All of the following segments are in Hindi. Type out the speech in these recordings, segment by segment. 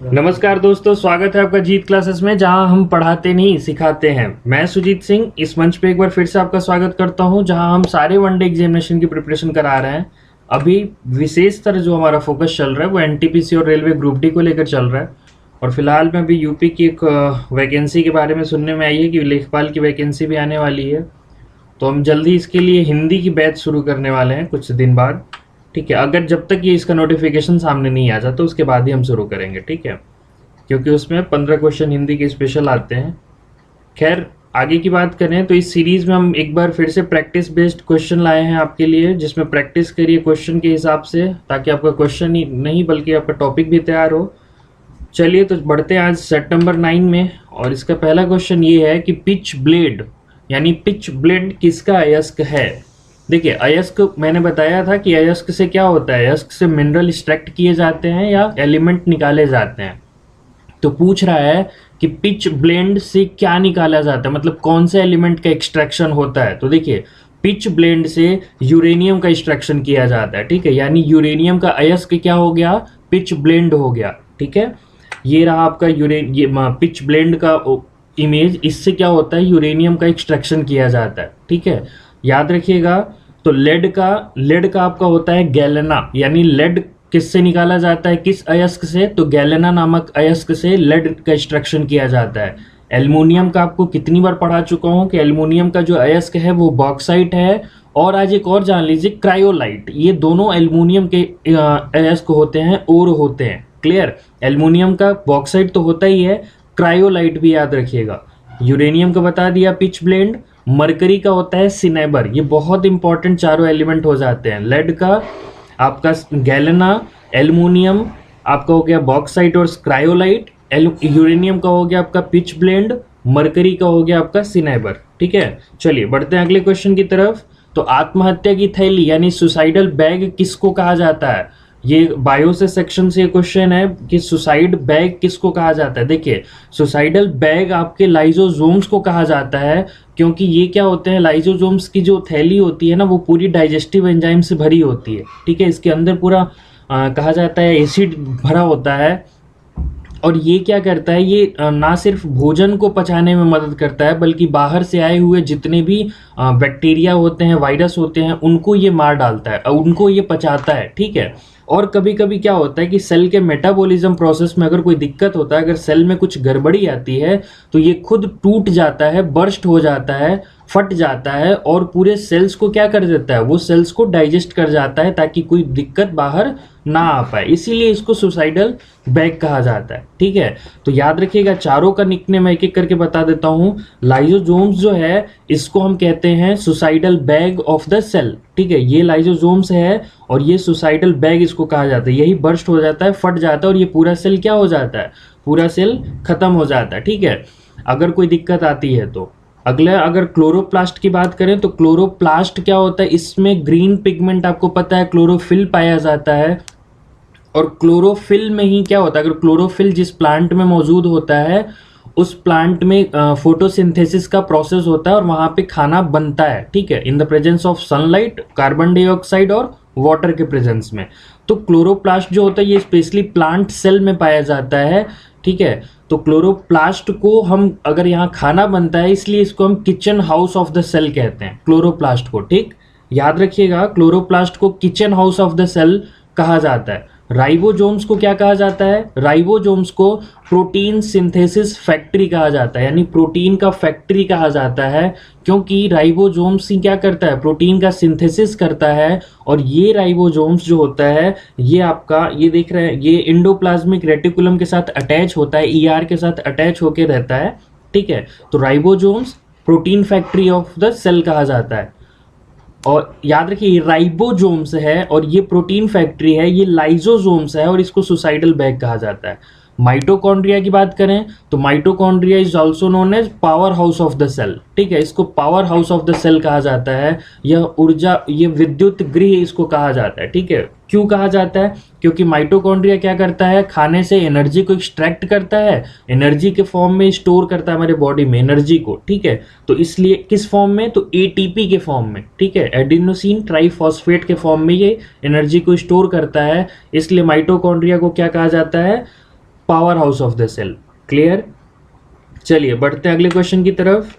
नमस्कार दोस्तों, स्वागत है आपका जीत क्लासेस में, जहां हम पढ़ाते नहीं सिखाते हैं। मैं सुजीत सिंह इस मंच पे एक बार फिर से आपका स्वागत करता हूं, जहां हम सारे वनडे एग्जामिनेशन की प्रिपरेशन करा रहे हैं। अभी विशेषतर जो हमारा फोकस चल रहा है वो एनटीपीसी और रेलवे ग्रुप डी को लेकर चल रहा है। और फिलहाल में अभी यूपी की एक वैकेंसी के बारे में सुनने में आई है कि लेखपाल की वैकेंसी भी आने वाली है। तो हम जल्दी इसके लिए हिंदी की बैच शुरू करने वाले हैं कुछ दिन बाद। ठीक है, अगर जब तक ये इसका नोटिफिकेशन सामने नहीं आ जाता उसके बाद ही हम शुरू करेंगे। ठीक है, क्योंकि उसमें 15 क्वेश्चन हिंदी के स्पेशल आते हैं। खैर, आगे की बात करें तो इस सीरीज में हम एक बार फिर से प्रैक्टिस बेस्ड क्वेश्चन लाए हैं आपके लिए, जिसमें प्रैक्टिस करिए क्वेश्चन के हिसाब से, ताकि आपका क्वेश्चन ही नहीं बल्कि आपका टॉपिक भी तैयार हो। चलिए तो बढ़ते हैं आज सेट नंबर 9 में। और इसका पहला क्वेश्चन ये है कि पिच ब्लेड यानी पिच ब्लेड किसका अयस्क है। देखिए, अयस्क मैंने बताया था कि अयस्क से क्या होता है, अयस्क से मिनरल एक्सट्रैक्ट किए जाते हैं या एलिमेंट निकाले जाते हैं। तो पूछ रहा है कि पिच ब्लेंड से क्या निकाला जाता है, मतलब कौन से एलिमेंट का एक्सट्रैक्शन होता है। तो देखिए, पिच ब्लेंड से यूरेनियम का एक्सट्रैक्शन किया जाता है। ठीक है, यानी यूरेनियम का अयस्क क्या हो गया, पिच ब्लेंड हो गया। ठीक है, ये रहा आपका ये पिच ब्लेंड का इमेज। इससे क्या होता है, यूरेनियम का एक्सट्रैक्शन किया जाता है। ठीक है, याद रखिएगा। तो लेड का आपका होता है गैलेना, यानी लेड किससे निकाला जाता है, किस अयस्क से, तो गैलेना नामक अयस्क से लेड का एक्सट्रैक्शन किया जाता है। एल्युमिनियम का आपको कितनी बार पढ़ा चुका हूं कि एल्युमिनियम का जो अयस्क है वो बॉक्साइट है। और आज एक और जान लीजिए, क्रायोलाइट। ये दोनों एल्युमिनियम के अयस्क होते हैं, और होते हैं। क्लियर, एल्युमिनियम का बॉक्साइट तो होता ही है, क्रायोलाइट भी याद रखिएगा। यूरेनियम का बता दिया पिच ब्लेंड। मरकरी का होता है सिनेबर। ये बहुत इंपॉर्टेंट चारों एलिमेंट हो जाते हैं। लेड का आपका गैलेना, एल्युमिनियम आपका हो गया बॉक्साइट और क्रायोलाइट, यूरेनियम का हो गया आपका पिच ब्लेंड, मरकरी का हो गया आपका सिनेबर। ठीक है, चलिए बढ़ते हैं अगले क्वेश्चन की तरफ। तो आत्महत्या की थैली यानी सुसाइडल बैग किसको कहा जाता है। ये बायो से सेक्शन से क्वेश्चन है कि सुसाइड बैग किसको कहा जाता है। देखिए, सुसाइडल बैग आपके लाइजोजोम्स को कहा जाता है, क्योंकि ये क्या होते हैं, लाइजोजोम्स की जो थैली होती है ना, वो पूरी डाइजेस्टिव एंजाइम से भरी होती है। ठीक है, इसके अंदर पूरा कहा जाता है एसिड भरा होता है। और ये क्या करता है, ये ना सिर्फ भोजन को पचाने में मदद करता है, बल्कि बाहर से आए हुए जितने भी बैक्टीरिया होते हैं, वायरस होते हैं, उनको ये मार डालता है, उनको ये पचाता है। ठीक है, और कभी कभी क्या होता है कि सेल के मेटाबॉलिज्म प्रोसेस में अगर कोई दिक्कत होता है, अगर सेल में कुछ गड़बड़ी आती है, तो ये खुद टूट जाता है, बर्स्ट हो जाता है, फट जाता है, और पूरे सेल्स को क्या कर देता है, वो सेल्स को डाइजेस्ट कर जाता है, ताकि कोई दिक्कत बाहर ना आ पाए। इसीलिए इसको सुसाइडल बैग कहा जाता है। ठीक है, तो याद रखिएगा, चारों का निकनेम मैं एक एक करके बता देता हूं। लाइजोजोम्स जो है, इसको हम कहते हैं suicidal bag of the cell. ठीक है, ये लाइजोजोम्स है और ये सुसाइडल बैग इसको कहा जाता है। यही बर्स्ट हो जाता है, फट जाता है, और ये पूरा सेल क्या हो जाता है, पूरा सेल खत्म हो जाता है। ठीक है, अगर कोई दिक्कत आती है तो। अगला, अगर क्लोरोप्लास्ट की बात करें तो क्लोरोप्लास्ट क्या होता है, इसमें ग्रीन पिगमेंट आपको पता है क्लोरोफिल पाया जाता है। और क्लोरोफिल में ही क्या होता है, अगर क्लोरोफिल जिस प्लांट में मौजूद होता है, उस प्लांट में फोटोसिंथेसिस का प्रोसेस होता है और वहां पे खाना बनता है। ठीक है, in the presence of sunlight, carbon dioxide और वाटर के प्रेजेंस में। तो क्लोरोप्लास्ट जो होता है ये स्पेशली प्लांट सेल में पाया जाता है। ठीक है, तो क्लोरोप्लास्ट को हम, अगर यहाँ खाना बनता है, इसलिए इसको हम kitchen house of the cell कहते हैं, क्लोरोप्लास्ट को। ठीक, याद रखिएगा, क्लोरोप्लास्ट को kitchen house of the cell कहा जाता है। राइबोसोम्स को क्या कहा जाता है, राइबोसोम्स को प्रोटीन सिंथेसिस फैक्ट्री कहा जाता है, यानी प्रोटीन का फैक्ट्री कहा जाता है, क्योंकि राइबोसोम्स ही क्या करता है, प्रोटीन का सिंथेसिस करता है। और ये राइबोसोम्स जो होता है, ये आपका, ये देख रहे हैं, ये इंडोप्लाज्मिक रेटिकुलम के साथ अटैच होता है, ईआर के साथ अटैच होकर रहता है। ठीक है, तो ribosomes protein factory of the cell कहा जाता है। और याद रखिए, ये राइबोसोम्स है और ये प्रोटीन फैक्ट्री है, ये लाइजोसोम्स है, और इसको सुसाइडल बैग कहा जाता है। माइटोकॉन्ड्रिया की बात करें तो mitochondria is also known as power house of the cell. ठीक है, इसको power house of the cell कहा जाता है। यह ऊर्जा, ये विद्युत गृह इसको कहा जाता है। ठीक है, क्यों कहा जाता है, क्योंकि माइटोकॉन्ड्रिया क्या करता है, खाने से एनर्जी को एक्सट्रैक्ट करता है, एनर्जी के फॉर्म में स्टोर करता है हमारे बॉडी में एनर्जी को। ठीक है, तो इसलिए किस फॉर्म में, तो एटीपी के फॉर्म में। ठीक है, एडिनोसिन ट्राइफॉस्फेट के फॉर्म में ये एनर्जी को स्टोर करता है। इसलिए माइटोकॉन्ड्रिया को क्या कहा जाता है, power house of the cell. Clear? चलिए बढ़ते हैं अगले क्वेश्चन की तरफ।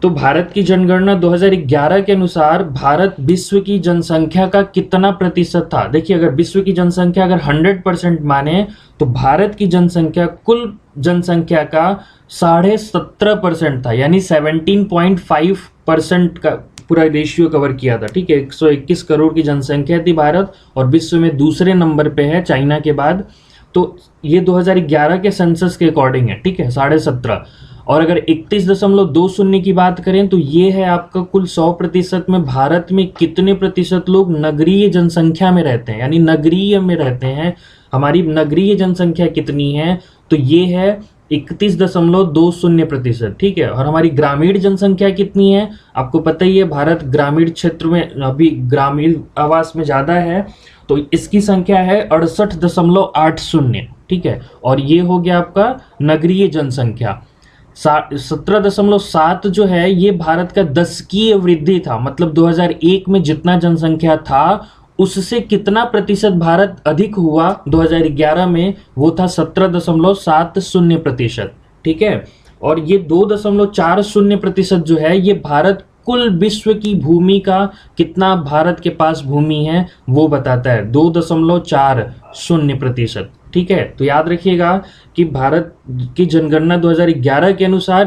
तो भारत की जनगणना 2011 के अनुसार भारत विश्व की जनसंख्या का कितना प्रतिशत था? देखिए, अगर विश्व की जनसंख्या अगर 100% माने तो भारत की जनसंख्या कुल जनसंख्या का 17.5% था, यानी 17.5% का पूरा रेशियो कवर किया था। ठीक है, 121 करोड़ की जनसंख्या थी भारत, और विश्व में दूसरे नंबर पे है चाइना के बाद। तो ये 2011 के सेंसस के अकॉर्डिंग है। ठीक है, 17.5। और अगर 31.20 की बात करें तो ये है आपका कुल 100% में भारत में कितने प्रतिशत लोग नगरीय जनसंख्या में रहते हैं, यानी नगरीय में रहते हैं। हमारी नगरीय जनसंख्या कितनी है? तो ये है 31.20%। ठीक है, और हमारी ग्रामीण जनसंख्या कितनी है? आपको पता ही है, भारत ग्रामीण क्षेत्र में अभी ग्रामीण आवास में ज़्यादा है, तो इसकी संख्या है 68.80। ठीक है, और ये हो गया आपका नगरीय जनसंख्या। 17.7 जो है ये भारत का दशकीय वृद्धि था, मतलब 2001 में जितना जनसंख्या था उससे कितना प्रतिशत भारत अधिक हुआ 2011 में, वो था 17.70%। ठीक है, और ये 2.40% जो है ये भारत कुल विश्व की भूमि का कितना भारत के पास भूमि है वो बताता है, 2.40%। ठीक है, तो याद रखिएगा कि भारत की जनगणना 2011 के अनुसार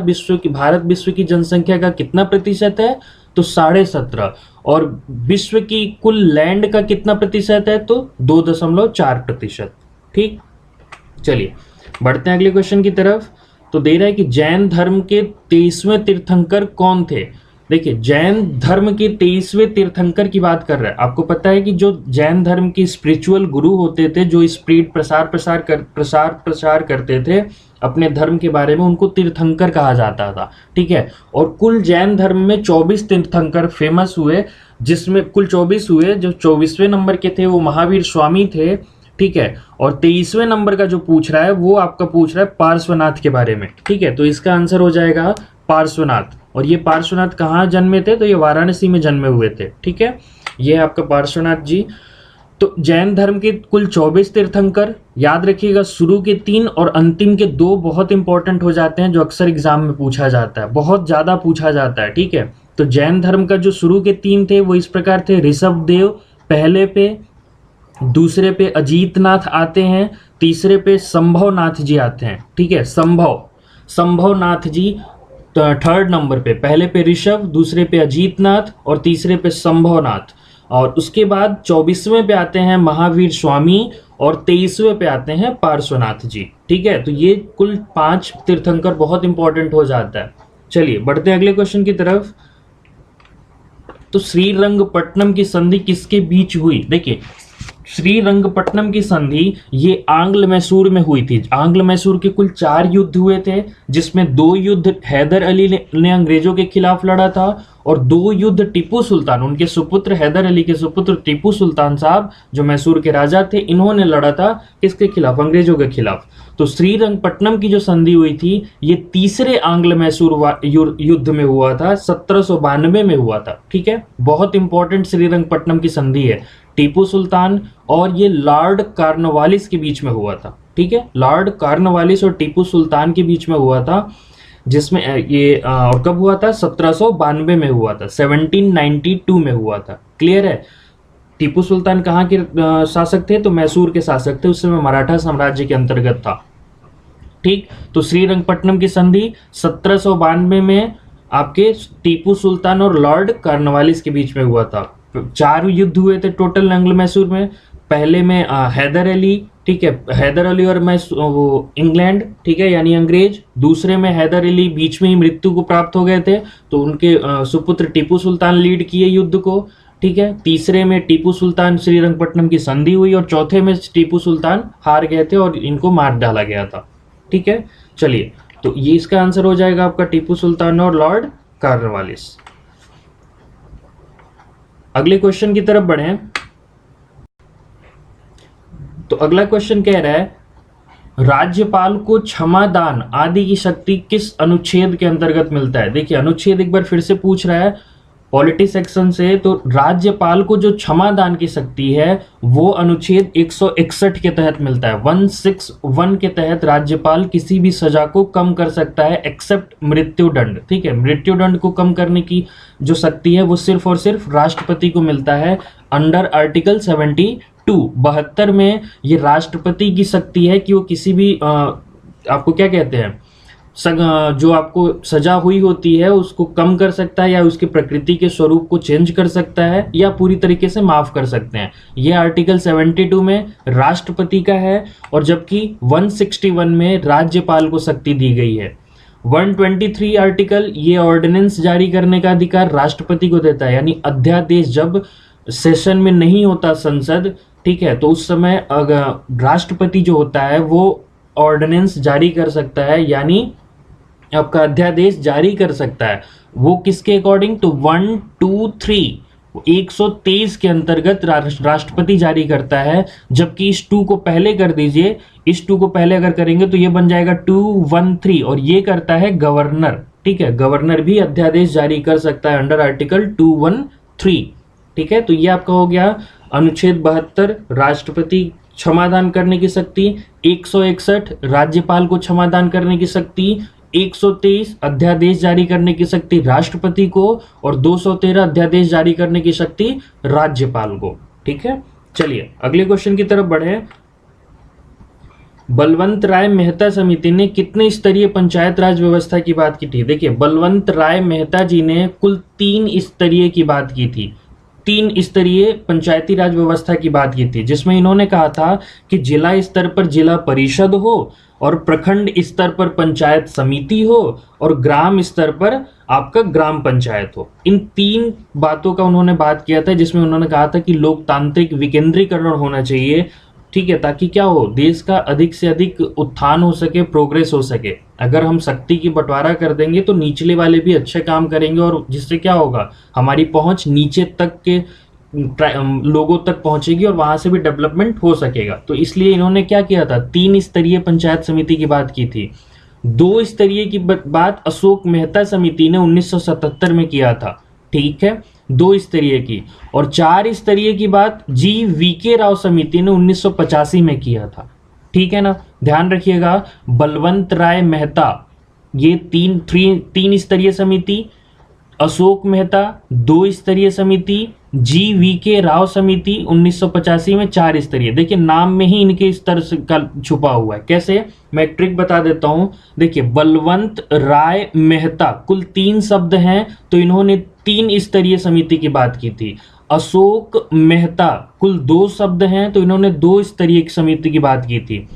भारत विश्व की जनसंख्या का कितना प्रतिशत है? तो 17.5। और विश्व की कुल लैंड का कितना प्रतिशत है? तो 2.4%। ठीक, चलिए बढ़ते हैं अगले क्वेश्चन की तरफ। तो दे रहा है कि जैन धर्म के 23वें तीर्थंकर कौन थे? देखिए, जैन धर्म के 23वें तीर्थंकर की बात कर रहा है। आपको पता है कि जो जैन धर्म के स्पिरिचुअल गुरु होते थे, जो स्प्रीड प्रसार करते थे अपने धर्म के बारे में, उनको तीर्थंकर कहा जाता था। ठीक है, और कुल जैन धर्म में 24 तीर्थंकर फेमस हुए, जिसमें कुल 24 हुए। जो 24वें नंबर के थे वो महावीर स्वामी थे। ठीक है, और 23वें नंबर का जो पूछ रहा है वो आपका पूछ रहा है पार्श्वनाथ के बारे में। ठीक है, तो इसका आंसर हो जाएगा पार्श्वनाथ। और ये पार्श्वनाथ कहाँ जन्मे थे? तो ये वाराणसी में जन्मे हुए थे। ठीक है, ये है आपका पार्श्वनाथ जी। तो जैन धर्म के कुल 24 तीर्थंकर, याद रखिएगा शुरू के 3 और अंतिम के 2 बहुत इंपॉर्टेंट हो जाते हैं, जो अक्सर एग्जाम में पूछा जाता है, बहुत ज्यादा पूछा जाता है। ठीक है, तो जैन धर्म का जो शुरू के 3 थे वो इस प्रकार थे। ऋषभ देव पहले पे, दूसरे पे अजीतनाथ आते हैं, तीसरे पे संभवनाथ जी आते हैं। ठीक है, संभवनाथ जी थर्ड नंबर पे, पहले पे ऋषभ, दूसरे पे अजीतनाथ और तीसरे पे संभवनाथ। और उसके बाद 24वें पे आते हैं महावीर स्वामी और 23वें पे आते हैं पार्श्वनाथ जी। ठीक है, तो ये कुल 5 तीर्थंकर बहुत इंपॉर्टेंट हो जाता है। चलिए बढ़ते हैं अगले क्वेश्चन की तरफ। तो श्रीरंगपट्टनम की संधि किसके बीच हुई? देखिए, श्रीरंगपट्टनम की संधि ये आंग्ल मैसूर में हुई थी। आंग्ल मैसूर के कुल 4 युद्ध हुए थे, जिसमें 2 युद्ध हैदर अली ने अंग्रेजों के खिलाफ लड़ा था, और 2 युद्ध टीपू सुल्तान, उनके सुपुत्र हैदर अली के सुपुत्र टीपू सुल्तान साहब जो मैसूर के राजा थे, इन्होंने लड़ा था किसके खिलाफ? अंग्रेजों के खिलाफ। तो श्रीरंगपट्टनम की जो संधि हुई थी ये तीसरे आंग्ल मैसूर युद्ध में हुआ था, 1792 में हुआ था। ठीक है, बहुत इंपॉर्टेंट श्रीरंगपट्टनम की संधि है। टीपू सुल्तान और ये लॉर्ड कॉर्नवालिस के बीच में हुआ था। ठीक है, लॉर्ड कॉर्नवालिस और टीपू सुल्तान के बीच में हुआ था, जिसमें ये और कब हुआ था? 1792 में हुआ था, 1792 में हुआ था। क्लियर है? टीपू सुल्तान कहाँ के शासक थे? तो मैसूर के शासक थे, उस समय मराठा साम्राज्य के अंतर्गत था। ठीक, तो श्रीरंगपट्टनम की संधि 1792 में आपके टीपू सुल्तान और लॉर्ड कॉर्नवालिस के बीच में हुआ था। 4 युद्ध हुए थे टोटल आंग्ल मैसूर में। पहले में हैदर अली, ठीक है, हैदर अली और वो इंग्लैंड, ठीक है, यानी अंग्रेज। दूसरे में हैदर अली बीच में ही मृत्यु को प्राप्त हो गए थे, तो उनके सुपुत्र टीपू सुल्तान लीड किए युद्ध को। ठीक है, तीसरे में टीपू सुल्तान श्रीरंगपट्टनम की संधि हुई, और चौथे में टीपू सुल्तान हार गए थे और इनको मार डाला गया था। ठीक है, चलिए, तो ये इसका आंसर हो जाएगा आपका टीपू सुल्तान और लॉर्ड कॉर्नवालिस। अगले क्वेश्चन की तरफ बढ़ें। तो अगला क्वेश्चन कह रहा है, राज्यपाल को क्षमा दान आदि की शक्ति किस अनुच्छेद के अंतर्गत मिलता है? देखिए, अनुच्छेद एक बार फिर से पूछ रहा है। पॉलिटी सेक्शन से, तो राज्यपाल को जो क्षमा दान की शक्ति है वो अनुच्छेद 161 के तहत मिलता है। 161 के तहत राज्यपाल किसी भी सजा को कम कर सकता है एक्सेप्ट मृत्युदंड। ठीक है, मृत्युदंड को कम करने की जो शक्ति है वो सिर्फ और सिर्फ राष्ट्रपति को मिलता है अंडर आर्टिकल 72 में। ये राष्ट्रपति की शक्ति है कि वो किसी भी आपको क्या कहते हैं, जो आपको सजा हुई होती है उसको कम कर सकता है, या उसकी प्रकृति के स्वरूप को चेंज कर सकता है, या पूरी तरीके से माफ कर सकते हैं। ये आर्टिकल 72 में राष्ट्रपति का है, और जबकि 161 में राज्यपाल को शक्ति दी गई है। 123 आर्टिकल ये ऑर्डिनेंस जारी करने का अधिकार राष्ट्रपति को देता है, यानी अध्यादेश जब सेशन में नहीं होता संसद, ठीक है, तो उस समय अगर राष्ट्रपति जो होता है वो ऑर्डिनेंस जारी कर सकता है, यानी आपका अध्यादेश जारी कर सकता है। वो किसके अकॉर्डिंग? तो 123 123 के अंतर्गत राष्ट्रपति जारी करता है, जबकि इस 2 को पहले कर दीजिए, इस 2 को पहले अगर करेंगे तो ये बन जाएगा 213, और ये करता है गवर्नर। ठीक है, गवर्नर भी अध्यादेश जारी कर सकता है अंडर आर्टिकल 213। ठीक है, तो ये आपका हो गया अनुच्छेद 72 राष्ट्रपति क्षमादान करने की शक्ति, 161 राज्यपाल को क्षमादान करने की शक्ति, 123 अध्यादेश जारी करने की शक्ति राष्ट्रपति को, और 213 अध्यादेश जारी करने की शक्ति राज्यपाल को। ठीक है, चलिए अगले क्वेश्चन की तरफ बढ़े। बलवंत राय मेहता समिति ने कितने स्तरीय पंचायत राज व्यवस्था की बात की थी? देखिए, बलवंत राय मेहता जी ने कुल 3 स्तरीय की बात की थी, 3 स्तरीय पंचायती राज व्यवस्था की बात की थी, जिसमें इन्होंने कहा था कि जिला स्तर पर जिला परिषद हो, और प्रखंड स्तर पर पंचायत समिति हो, और ग्राम स्तर पर आपका ग्राम पंचायत हो। इन 3 बातों का उन्होंने बात किया था, जिसमें उन्होंने कहा था कि लोकतांत्रिक विकेंद्रीकरण होना चाहिए। ठीक है, ताकि क्या हो, देश का अधिक से अधिक उत्थान हो सके, प्रोग्रेस हो सके। अगर हम शक्ति की बंटवारा कर देंगे तो निचले वाले भी अच्छे काम करेंगे, और जिससे क्या होगा, हमारी पहुंच नीचे तक के लोगों तक पहुंचेगी, और वहां से भी डेवलपमेंट हो सकेगा। तो इसलिए इन्होंने क्या किया था, 3 स्तरीय पंचायत समिति की बात की थी। 2 स्तरीय की बात अशोक मेहता समिति ने 1977 में किया था। ठीक है, 2 स्तरीय की, और 4 स्तरीय की बात GVK राव समिति ने 1985 में किया था। ठीक है ना, ध्यान रखिएगा, बलवंत राय मेहता ये 3 स्तरीय समिति, अशोक मेहता 2 स्तरीय समिति, GVK राव समिति 1985 में 4 स्तरीय। देखिए, नाम में ही इनके स्तर का छुपा हुआ है। कैसे, मैं एक ट्रिक बता देता हूं। देखिए, बलवंत राय मेहता कुल 3 शब्द हैं, तो इन्होंने 3 स्तरीय समिति की बात की थी। अशोक मेहता कुल 2 शब्द हैं, तो इन्होंने 2 स्तरीय समिति की बात की थी।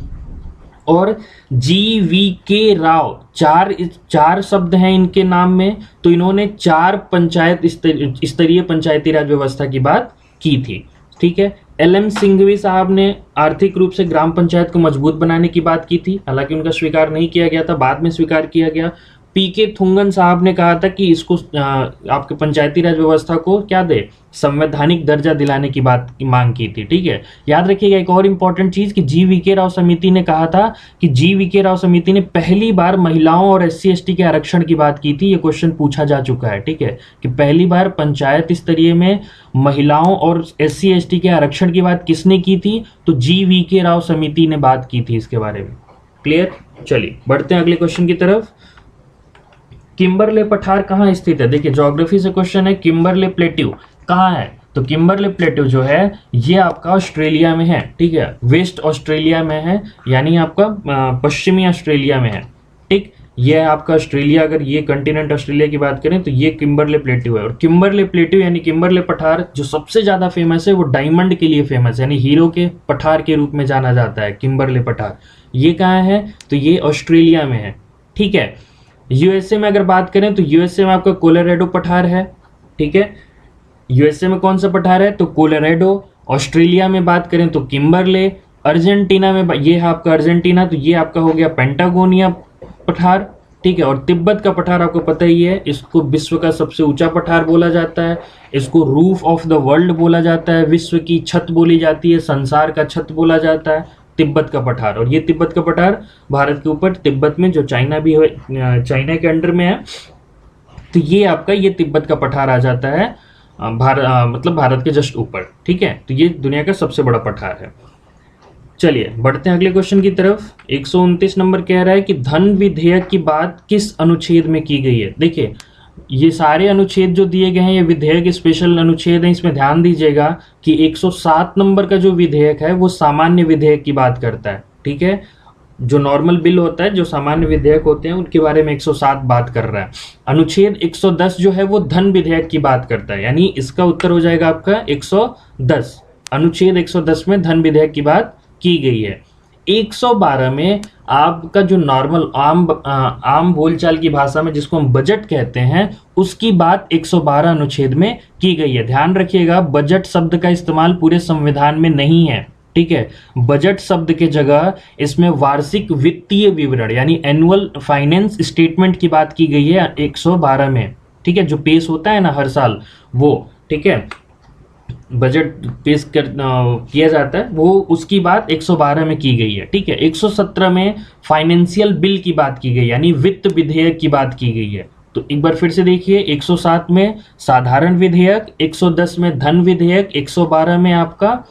और GVK राव 4 शब्द हैं इनके नाम में, तो इन्होंने 4 पंचायत स्तरीय पंचायती राज व्यवस्था की बात की थी। ठीक है, LM सिंघवी साहब ने आर्थिक रूप से ग्राम पंचायत को मजबूत बनाने की बात की थी, हालांकि उनका स्वीकार नहीं किया गया था, बाद में स्वीकार किया गया। PK थुंगन साहब ने कहा था कि इसको आपके पंचायती राज व्यवस्था को क्या दे, संवैधानिक दर्जा दिलाने की बात की मांग की थी। ठीक है, याद रखिएगा एक और इंपॉर्टेंट चीज कि GVK राव समिति ने कहा था कि GVK राव समिति ने पहली बार महिलाओं और SC/ST के आरक्षण की बात की थी। ये क्वेश्चन पूछा जा चुका है। ठीक है, कि पहली बार पंचायत स्तरीय में महिलाओं और SC/ST के आरक्षण की बात किसने की थी? तो GVK राव समिति ने बात की थी इसके बारे में। क्लियर? चलिए बढ़ते हैं अगले क्वेश्चन की तरफ। किम्बरले पठार कहाँ स्थित है? देखिए, ज्योग्राफी से क्वेश्चन है। किम्बरले प्लेट्यू कहाँ है? तो किम्बरले प्लेट्यू जो है ये आपका ऑस्ट्रेलिया में है। ठीक है, वेस्ट ऑस्ट्रेलिया में है, यानी आपका पश्चिमी ऑस्ट्रेलिया में है। ठीक, ये आपका ऑस्ट्रेलिया, अगर ये कंटिनेंट ऑस्ट्रेलिया की बात करें तो ये किम्बरले प्लेट्यू है। और किम्बरले प्लेट्यू यानी किम्बरले पठार जो सबसे ज्यादा फेमस है वो डायमंड के लिए फेमस है, यानी हीरो के पठार के रूप में जाना जाता है किम्बरले पठार। ये कहाँ है? तो ये ऑस्ट्रेलिया में है। ठीक है, यूएसए में अगर बात करें तो यूएसए में आपका कोलोराडो पठार है। ठीक है, यूएसए में कौन सा पठार है? तो कोलोराडो। ऑस्ट्रेलिया में बात करें तो किम्बरले। अर्जेंटीना में ये है आपका अर्जेंटीना, तो ये आपका हो गया पेंटागोनिया पठार। ठीक है, और तिब्बत का पठार आपको पता ही है, इसको विश्व का सबसे ऊंचा पठार बोला जाता है, इसको रूफ ऑफ द वर्ल्ड बोला जाता है, विश्व की छत बोली जाती है, संसार का छत बोला जाता है, तिब्बत का पठार। और ये तिब्बत का पठार भारत के ऊपर तिब्बत में जो चाइना भी है, चाइना के अंडर में है, तो ये आपका ये तिब्बत का पठार आ जाता है मतलब भारत के जस्ट ऊपर, ठीक है। तो ये दुनिया का सबसे बड़ा पठार है। चलिए बढ़ते हैं अगले क्वेश्चन की तरफ। 129 नंबर कह रहा है कि धन विधेयक की बात किस अनुच्छेद में की गई है। देखिए ये सारे अनुच्छेद जो दिए गए हैं ये विधेयक स्पेशल अनुच्छेद है, इसमें ध्यान दीजिएगा कि 107 नंबर का जो विधेयक है वो सामान्य विधेयक की बात करता है, ठीक है। जो नॉर्मल बिल होता है, जो सामान्य विधेयक होते हैं उनके बारे में 107 बात कर रहा है। अनुच्छेद 110 जो है वो धन विधेयक की बात करता है, यानी इसका उत्तर हो जाएगा आपका 110। अनुच्छेद 110 में धन विधेयक की बात की गई है। 112 में आपका जो नॉर्मल आम बोलचाल की भाषा में जिसको हम बजट कहते हैं उसकी बात 112 अनुच्छेद में की गई है। ध्यान रखिएगा बजट शब्द का इस्तेमाल पूरे संविधान में नहीं है, ठीक है। बजट शब्द के जगह इसमें वार्षिक वित्तीय विवरण यानी एनुअल फाइनेंस स्टेटमेंट की बात की गई है 112 में, ठीक है। जो पेश होता है ना हर साल वो, ठीक है, बजट पेश किया जाता है वो, उसकी बात 112 में की गई है, ठीक है। 117 में फाइनेंशियल बिल की बात की गई यानी वित्त विधेयक की बात की गई है। तो एक बार फिर से देखिए 107 में साधारण विधेयक, 110 में धन विधेयक, 112 में आपका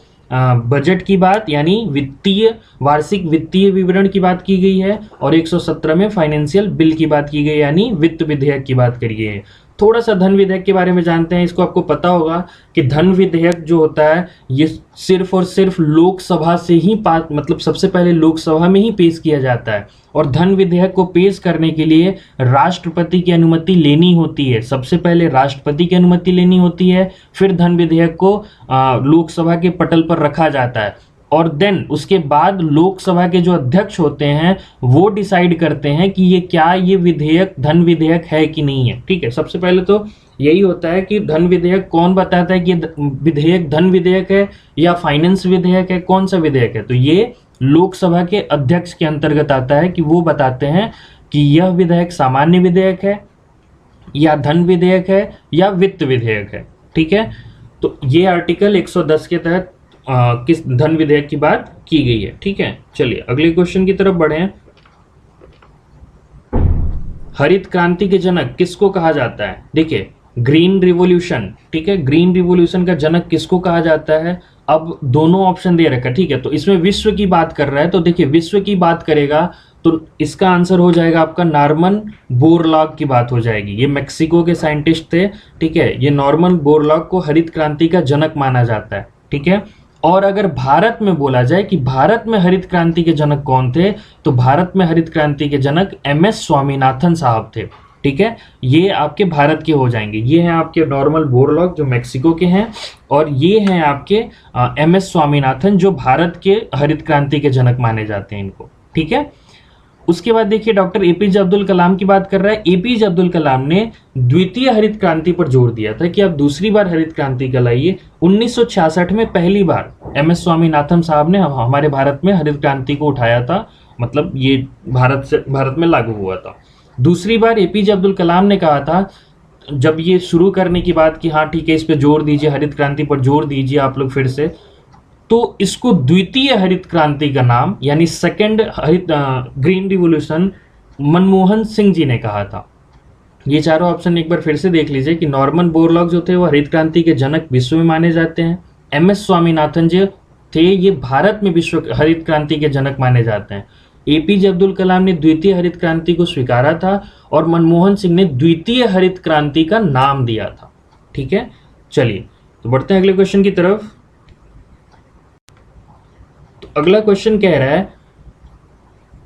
बजट की बात यानी वित्तीय वार्षिक वित्तीय विवरण की बात की गई है, और 117 में फाइनेंशियल बिल की बात की गई यानी वित्त विधेयक की बात करी गई है। थोड़ा सा धन विधेयक के बारे में जानते हैं। इसको आपको पता होगा कि धन विधेयक जो होता है ये सिर्फ और सिर्फ लोकसभा से ही पास, मतलब सबसे पहले लोकसभा में ही पेश किया जाता है, और धन विधेयक को पेश करने के लिए राष्ट्रपति की अनुमति लेनी होती है। सबसे पहले राष्ट्रपति की अनुमति लेनी होती है, फिर धन विधेयक को लोकसभा के पटल पर रखा जाता है, और देन उसके बाद लोकसभा के जो अध्यक्ष होते हैं वो डिसाइड करते हैं कि ये क्या ये विधेयक धन विधेयक है कि नहीं है, ठीक है। सबसे पहले तो यही होता है कि धन विधेयक कौन बताता है कि विधेयक धन विधेयक है या फाइनेंस विधेयक है, कौन सा विधेयक है। तो ये लोकसभा के अध्यक्ष के अंतर्गत आता है कि वो बताते हैं कि यह विधेयक सामान्य विधेयक है या धन विधेयक है या वित्त विधेयक है, ठीक है। तो ये आर्टिकल 110 के तहत किस धन विधेयक की बात की गई है, ठीक है। चलिए अगले क्वेश्चन की तरफ बढ़े। हरित क्रांति के जनक किसको कहा जाता है। देखिए ग्रीन रिवॉल्यूशन, ठीक है, ग्रीन रिवॉल्यूशन का जनक किसको कहा जाता है। अब दोनों ऑप्शन दे रखा है, ठीक है। तो इसमें विश्व की बात कर रहा है, तो देखिए विश्व की बात करेगा तो इसका आंसर हो जाएगा आपका नॉर्मन बोरलॉग की बात हो जाएगी। ये मेक्सिको के साइंटिस्ट थे, ठीक है। ये नॉर्मन बोरलॉग को हरित क्रांति का जनक माना जाता है, ठीक है। और अगर भारत में बोला जाए कि भारत में हरित क्रांति के जनक कौन थे, तो भारत में हरित क्रांति के जनक MS स्वामीनाथन साहब थे, ठीक है। ये आपके भारत के हो जाएंगे। ये हैं आपके नॉर्मन बोरलॉग जो मेक्सिको के हैं, और ये हैं आपके MS स्वामीनाथन जो भारत के हरित क्रांति के जनक माने जाते हैं इनको, ठीक है। उसके बाद देखिए डॉक्टर APJ अब्दुल कलाम की बात कर रहा है। APJ अब्दुल कलाम ने द्वितीय हरित क्रांति पर जोर दिया था कि आप दूसरी बार हरित क्रांति लाइए। 1966 में पहली बार MS स्वामीनाथन साहब ने हमारे भारत में हरित क्रांति को उठाया था, मतलब ये भारत में लागू हुआ था। दूसरी बार APJ अब्दुल कलाम ने कहा था जब ये शुरू करने की बात की, हाँ ठीक है इस पे जोर दीजिए, हरित क्रांति पर जोर दीजिए आप लोग फिर से, तो इसको द्वितीय हरित क्रांति का नाम यानी सेकंड हरित ग्रीन रिवॉल्यूशन मनमोहन सिंह जी ने कहा था। ये चारों ऑप्शन एक बार फिर से देख लीजिए कि नॉर्मन बोरलॉग जो थे वो हरित क्रांति के जनक विश्व में माने जाते हैं। MS स्वामीनाथन जी थे ये भारत में विश्व हरित क्रांति के जनक माने जाते हैं। APJ अब्दुल कलाम ने द्वितीय हरित क्रांति को स्वीकारा था, और मनमोहन सिंह ने द्वितीय हरित क्रांति का नाम दिया था, ठीक है। चलिए तो बढ़ते हैं अगले क्वेश्चन की तरफ। अगला क्वेश्चन कह रहा है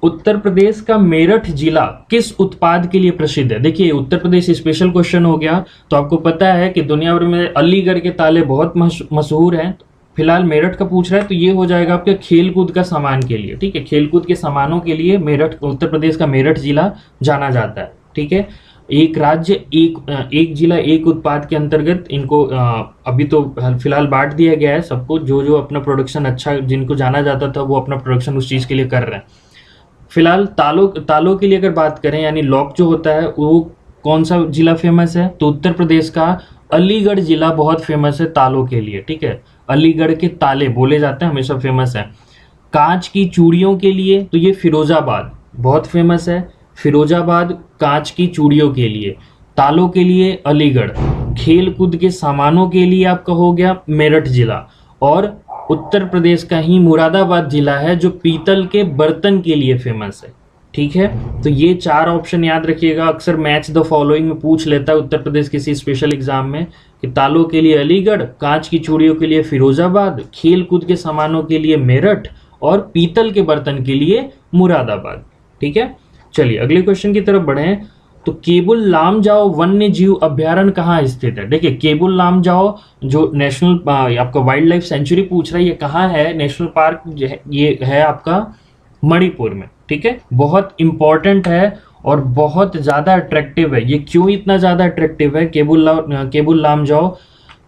उत्तर प्रदेश का मेरठ जिला किस उत्पाद के लिए प्रसिद्ध है। देखिए उत्तर प्रदेश स्पेशल क्वेश्चन हो गया, तो आपको पता है कि दुनिया भर में अलीगढ़ के ताले बहुत मशहूर हैं। फिलहाल मेरठ का पूछ रहा है, तो ये हो जाएगा आपके खेलकूद का सामान के लिए, ठीक है। खेलकूद के सामानों के लिए मेरठ, उत्तर प्रदेश का मेरठ जिला जाना जाता है, ठीक है। एक राज्य एक जिला एक उत्पाद के अंतर्गत इनको अभी तो फिलहाल बांट दिया गया है सबको, जो जो अपना प्रोडक्शन अच्छा जिनको जाना जाता था वो अपना प्रोडक्शन उस चीज़ के लिए कर रहे हैं। फिलहाल तालों के लिए अगर बात करें यानी लॉक जो होता है वो कौन सा जिला फेमस है, तो उत्तर प्रदेश का अलीगढ़ जिला बहुत फेमस है तालों के लिए, ठीक है। अलीगढ़ के ताले बोले जाते हैं, हमेशा फेमस है। कांच की चूड़ियों के लिए तो ये फिरोजाबाद बहुत फेमस है, फिरोजाबाद कांच की चूड़ियों के लिए। तालों के लिए अलीगढ़, खेल कूद के सामानों के लिए आपका हो गया मेरठ जिला, और उत्तर प्रदेश का ही मुरादाबाद जिला है जो पीतल के बर्तन के लिए फेमस है। ठीक है, तो ये 4 ऑप्शन याद रखिएगा। अक्सर मैच द फॉलोइंग में पूछ लेता है उत्तर प्रदेश किसी स्पेशल एग्जाम में कि तालों के लिए अलीगढ़, कांच की चूड़ियों के लिए फिरोजाबाद, खेल कूद के सामानों के लिए मेरठ और पीतल के बर्तन के लिए मुरादाबाद। ठीक है, चलिए अगले क्वेश्चन की तरफ बढ़े। तो केबुल लामजाओ वन्य जीव अभ्यारण्य कहाँ स्थित है? देखिए, केबुल लामजाओ जो नेशनल आपका वाइल्ड लाइफ सेंचुरी पूछ रहा है, ये कहाँ है? नेशनल पार्क ये है आपका मणिपुर में। ठीक है, बहुत इंपॉर्टेंट है और बहुत ज्यादा अट्रैक्टिव है। ये क्यों इतना ज्यादा अट्रैक्टिव है केबुल लामजाओ?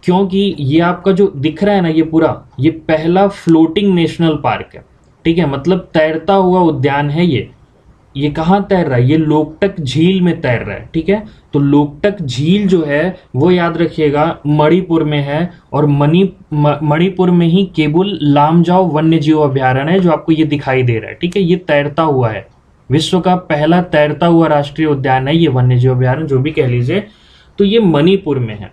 क्योंकि ये आपका जो दिख रहा है ना, ये पूरा ये पहला फ्लोटिंग नेशनल पार्क है। ठीक है, मतलब तैरता हुआ उद्यान है ये कहाँ तैर रहा है? ये लोकटक झील में तैर रहा है। ठीक है, तो लोकटक झील जो है वो याद रखिएगा मणिपुर में है, और मणिपुर में ही केबुल लामजाओ वन्य जीव अभ्यारण्य है जो आपको ये दिखाई दे रहा है। ठीक है, ये तैरता हुआ है, विश्व का पहला तैरता हुआ राष्ट्रीय उद्यान है ये वन्य जीव अभ्यारण्य, जो भी कह लीजिए। तो ये मणिपुर में है।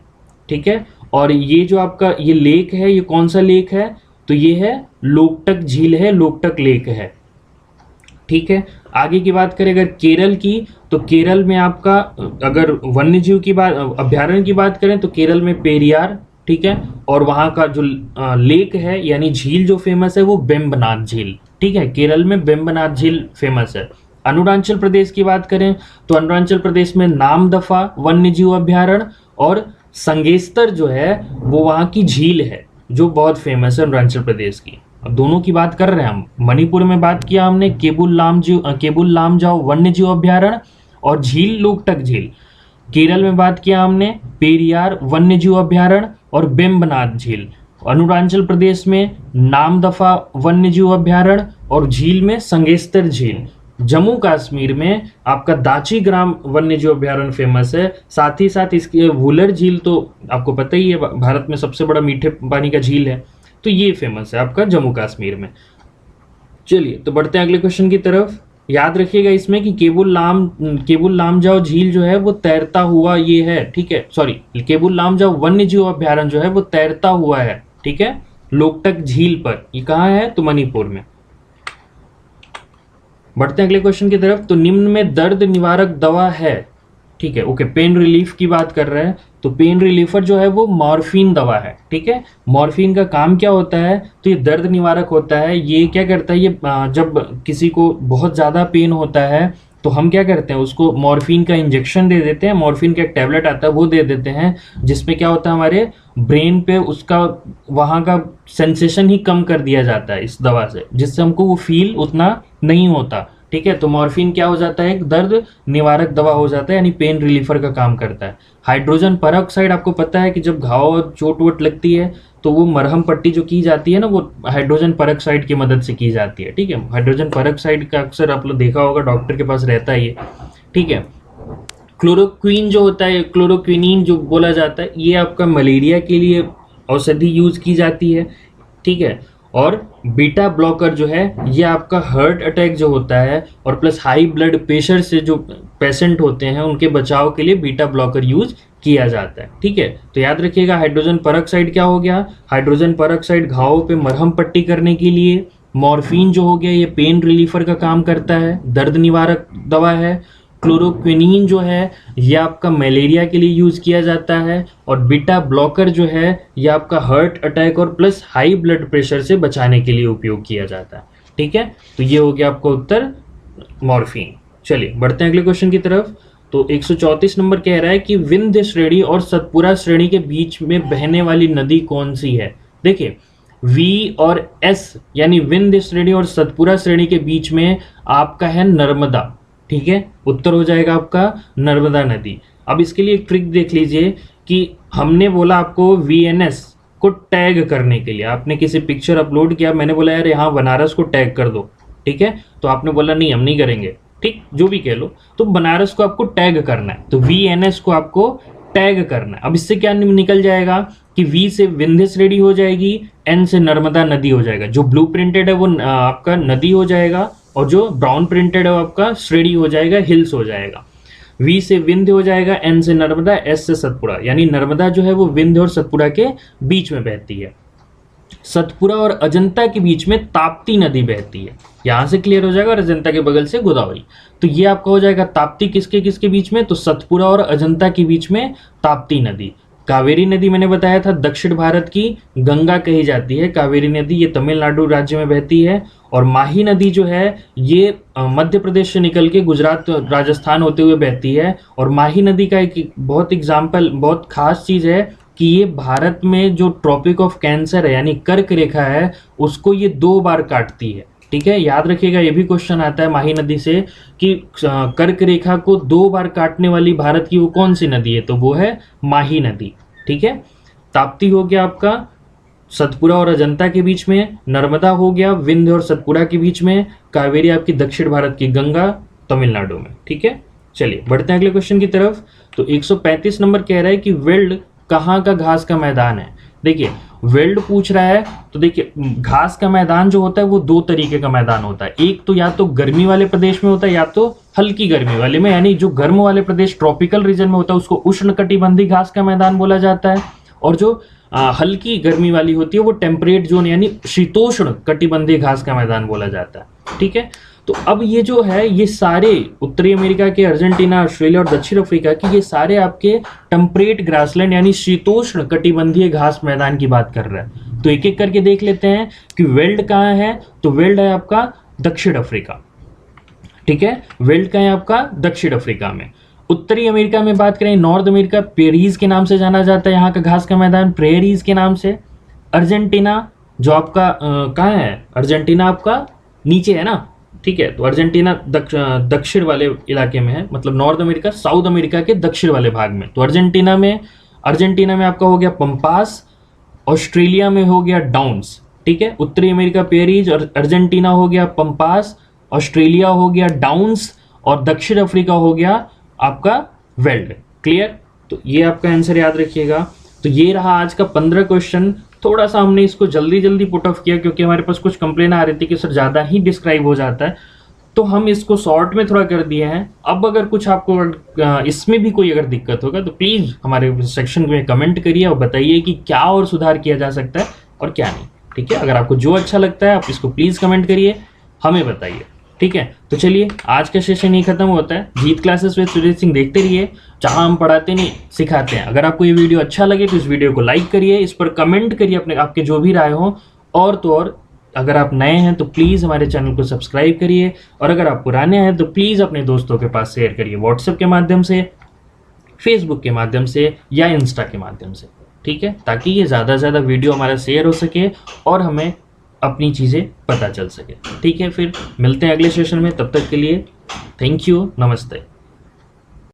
ठीक है, और ये जो आपका ये लेक है, ये कौन सा लेक है? तो ये है लोकटक झील है, लोकटक लेक है। ठीक है, आगे की बात करें अगर केरल की, तो केरल में आपका अगर वन्य जीव की बात अभ्यारण्य की बात करें तो केरल में पेरियार। ठीक है, और वहाँ का जो लेक है यानी झील जो फेमस है वो बेम्बनाथ झील। ठीक है, केरल में बेम्बनाथ झील फेमस है। अरुणाचल प्रदेश की बात करें तो अरुणाचल प्रदेश में नामदफा वन्य जीव अभ्यारण्य और संगेस्तर जो है वो वहाँ की झील है जो बहुत फेमस है अरुणाचल प्रदेश की। अब दोनों की बात कर रहे हैं हम। मणिपुर में बात किया हमने केबुल लामजाओ वन्य जीव अभ्यारण्य और झील लोकटक झील। केरल में बात किया हमने पेरियार वन्य जीव अभ्यारण्य और बेम्बनाथ झील। अरुणाचल प्रदेश में नामदफा वन्य जीव अभ्यारण्य और झील में संगेस्तर झील। जम्मू कश्मीर में आपका दाची ग्राम वन्य जीव अभ्यारण्य फेमस है। साथ ही साथ इसकी वुलर झील तो आपको पता ही है, भारत में सबसे बड़ा मीठे पानी का झील है, तो ये फेमस है आपका जम्मू कश्मीर में। चलिए तो बढ़ते हैं अगले क्वेश्चन की तरफ। याद रखिएगा इसमें कि केबुल लामजाओ झील जो है वो तैरता हुआ ये है। ठीक है, सॉरी, केबुल लामजाओ वन्य जीव अभ्यारण्य जो है वो तैरता हुआ है। ठीक है, लोकटक झील पर। ये कहाँ है? तो मणिपुर में। बढ़ते हैं अगले क्वेश्चन की तरफ। तो निम्न में दर्द निवारक दवा है। ठीक है, ओके, पेन रिलीफ की बात कर रहे हैं तो पेन रिलीफर जो है वो मॉर्फिन दवा है। ठीक है, मॉर्फिन का काम क्या होता है? तो ये दर्द निवारक होता है। ये क्या करता है? ये जब किसी को बहुत ज़्यादा पेन होता है तो हम क्या करते हैं, उसको मॉर्फिन का इंजेक्शन दे देते हैं। मॉर्फिन का एक टैबलेट आता है वो दे देते हैं, जिसमें क्या होता है हमारे ब्रेन पे उसका वहाँ का सेंसेशन ही कम कर दिया जाता है इस दवा से, जिससे हमको वो फील उतना नहीं होता। ठीक है, तो मॉर्फिन क्या हो जाता है? एक दर्द निवारक दवा हो जाता है, यानी पेन रिलीफर का काम करता है। हाइड्रोजन परऑक्साइड, आपको पता है कि जब घाव चोट वोट लगती है तो वो मरहम पट्टी जो की जाती है ना, वो हाइड्रोजन परऑक्साइड की मदद से की जाती है। ठीक है, हाइड्रोजन परऑक्साइड का अक्सर आप लोग देखा होगा डॉक्टर के पास रहता है ये। ठीक है, क्लोरोक्विन जो होता है, क्लोरोक्विनीन जो बोला जाता है, ये आपका मलेरिया के लिए औषधि यूज की जाती है। ठीक है, और बीटा ब्लॉकर जो है ये आपका हार्ट अटैक जो होता है और प्लस हाई ब्लड प्रेशर से जो पेशेंट होते हैं उनके बचाव के लिए बीटा ब्लॉकर यूज किया जाता है। ठीक है, तो याद रखिएगा हाइड्रोजन परऑक्साइड क्या हो गया? हाइड्रोजन परऑक्साइड घावों पे मरहम पट्टी करने के लिए। मॉर्फिन जो हो गया ये पेन रिलीफर का काम करता है, दर्द निवारक दवा है। क्लोरोक्विनीन जो है ये आपका मलेरिया के लिए यूज किया जाता है, और बीटा ब्लॉकर जो है ये आपका हार्ट अटैक और प्लस हाई ब्लड प्रेशर से बचाने के लिए उपयोग किया जाता है। ठीक है, तो ये हो गया आपका उत्तर मॉर्फिन। चलिए बढ़ते हैं अगले क्वेश्चन की तरफ। तो 134 नंबर कह रहा है कि विंध्य श्रेणी और सतपुरा श्रेणी के बीच में बहने वाली नदी कौन सी है? देखिए, वी और एस यानी विंध्य श्रेणी और सतपुरा श्रेणी के बीच में आपका है नर्मदा। ठीक है, उत्तर हो जाएगा आपका नर्मदा नदी। अब इसके लिए एक ट्रिक देख लीजिए कि हमने बोला आपको VNS को टैग करने के लिए, आपने किसी पिक्चर अपलोड किया, मैंने बोला यार यहाँ बनारस को टैग कर दो। ठीक है, तो आपने बोला नहीं हम नहीं करेंगे। ठीक, जो भी कह लो, तो बनारस को आपको टैग करना है, तो VNS को आपको टैग करना है। अब इससे क्या निकल जाएगा कि V से विंध्य श्रेणी हो जाएगी, N से नर्मदा नदी हो जाएगा। जो ब्लू प्रिंटेड है वो आपका नदी हो जाएगा, और जो ब्राउन प्रिंटेड है वो आपका श्रेणी हो जाएगा, हिल्स हो जाएगा। वी से विंध्य हो जाएगा, एन से नर्मदा, एस से सतपुड़ा, यानी नर्मदा जो है वो विंध्य और सतपुड़ा के बीच में बहती है। सतपुड़ा और अजंता के बीच में ताप्ती नदी बहती है, यहां से क्लियर हो जाएगा, और अजंता के बगल से गोदावरी। तो ये आपका हो जाएगा ताप्ती किसके किसके बीच में, तो सतपुड़ा और अजंता के बीच में ताप्ती नदी। कावेरी नदी मैंने बताया था दक्षिण भारत की गंगा कही जाती है, कावेरी नदी ये तमिलनाडु राज्य में बहती है। और माही नदी जो है ये मध्य प्रदेश से निकल के गुजरात राजस्थान होते हुए बहती है। और माही नदी का एक बहुत एग्जाम्पल, बहुत खास चीज है कि ये भारत में जो ट्रॉपिक ऑफ कैंसर है यानी कर्क रेखा है उसको ये 2 बार काटती है। ठीक है, याद रखिएगा, ये भी क्वेश्चन आता है माही नदी से कि कर्क रेखा को 2 बार काटने वाली भारत की वो कौन सी नदी है, तो वो है माही नदी। ठीक है, ताप्ती हो गया आपका सतपुड़ा और अजंता के बीच में, नर्मदा हो गया विंध्य और सतपुड़ा के बीच में, कावेरी आपकी दक्षिण भारत की गंगा तमिलनाडु में। ठीक है, चलिए बढ़ते हैं अगले क्वेश्चन की तरफ। तो 135 नंबर कह रहा है कि वेल्ड कहाँ का घास का मैदान है। देखिए वेल्ड पूछ रहा है, तो देखिए घास का मैदान जो होता है वो 2 तरीके का मैदान होता है, एक तो या तो गर्मी वाले प्रदेश में होता है या तो हल्की गर्मी वाले में, यानी जो गर्म वाले प्रदेश ट्रॉपिकल रीजन में होता है उसको उष्णकटिबंधीय घास का मैदान बोला जाता है, और जो हल्की गर्मी वाली होती है वो टेम्परेट जोन यानी शीतोष्ण कटिबंधीय घास का मैदान बोला जाता है। ठीक है, तो अब ये जो है ये सारे उत्तरी अमेरिका के, अर्जेंटीना, ऑस्ट्रेलिया और दक्षिण अफ्रीका के, ये सारे आपके टेम्परेट ग्रासलैंड यानी शीतोष्ण कटिबंधीय घास मैदान की बात कर रहा है। तो एक एक करके देख लेते हैं कि वेल्ड कहाँ है, तो वेल्ड है आपका दक्षिण अफ्रीका। ठीक है, वेल्ड कहाँ है आपका दक्षिण अफ्रीका में। उत्तरी अमेरिका में बात करें, नॉर्थ अमेरिका प्रेरीज के नाम से जाना जाता है यहाँ का घास का मैदान, प्रेरीज के नाम से। अर्जेंटीना जो आपका कहाँ है, अर्जेंटीना आपका नीचे है ना। ठीक है, तो अर्जेंटीना दक्षिण वाले इलाके में है, मतलब नॉर्थ अमेरिका साउथ अमेरिका के दक्षिण वाले भाग में। तो अर्जेंटीना में आपका हो गया पंपास, ऑस्ट्रेलिया में हो गया डाउन्स। ठीक है, उत्तरी अमेरिका पेरीज, और अर्जेंटीना हो गया पंपास, ऑस्ट्रेलिया हो गया डाउन्स, और दक्षिण अफ्रीका हो गया आपका वेल्ड। क्लियर, तो ये आपका आंसर याद रखिएगा। तो ये रहा आज का 15 क्वेश्चन। थोड़ा सा हमने इसको जल्दी जल्दी पुट ऑफ किया क्योंकि हमारे पास कुछ कंप्लेन आ रही थी कि सर ज़्यादा ही डिस्क्राइब हो जाता है, तो हम इसको शॉर्ट में थोड़ा कर दिए हैं। अब अगर कुछ आपको इसमें भी कोई अगर दिक्कत होगा तो प्लीज़ हमारे सेक्शन में कमेंट करिए और बताइए कि क्या और सुधार किया जा सकता है और क्या नहीं। ठीक है, अगर आपको जो अच्छा लगता है आप इसको प्लीज़ कमेंट करिए, हमें बताइए। ठीक है, तो चलिए आज का सेशन ही खत्म होता है। जीत क्लासेस विद सुजीत सिंह देखते रहिए, जहां हम पढ़ाते नहीं सिखाते हैं। अगर आपको ये वीडियो अच्छा लगे तो इस वीडियो को लाइक करिए, इस पर कमेंट करिए अपने आपके जो भी राय हो, और तो और अगर आप नए हैं तो प्लीज़ हमारे चैनल को सब्सक्राइब करिए, और अगर आप पुराने हैं तो प्लीज़ अपने दोस्तों के पास शेयर करिए, व्हाट्सएप के माध्यम से, फेसबुक के माध्यम से या इंस्टा के माध्यम से। ठीक है, ताकि ये ज़्यादा से ज़्यादा वीडियो हमारा शेयर हो सके और हमें अपनी चीज़ें पता चल सके। ठीक है, फिर मिलते हैं अगले सेशन में, तब तक के लिए थैंक यू, नमस्ते।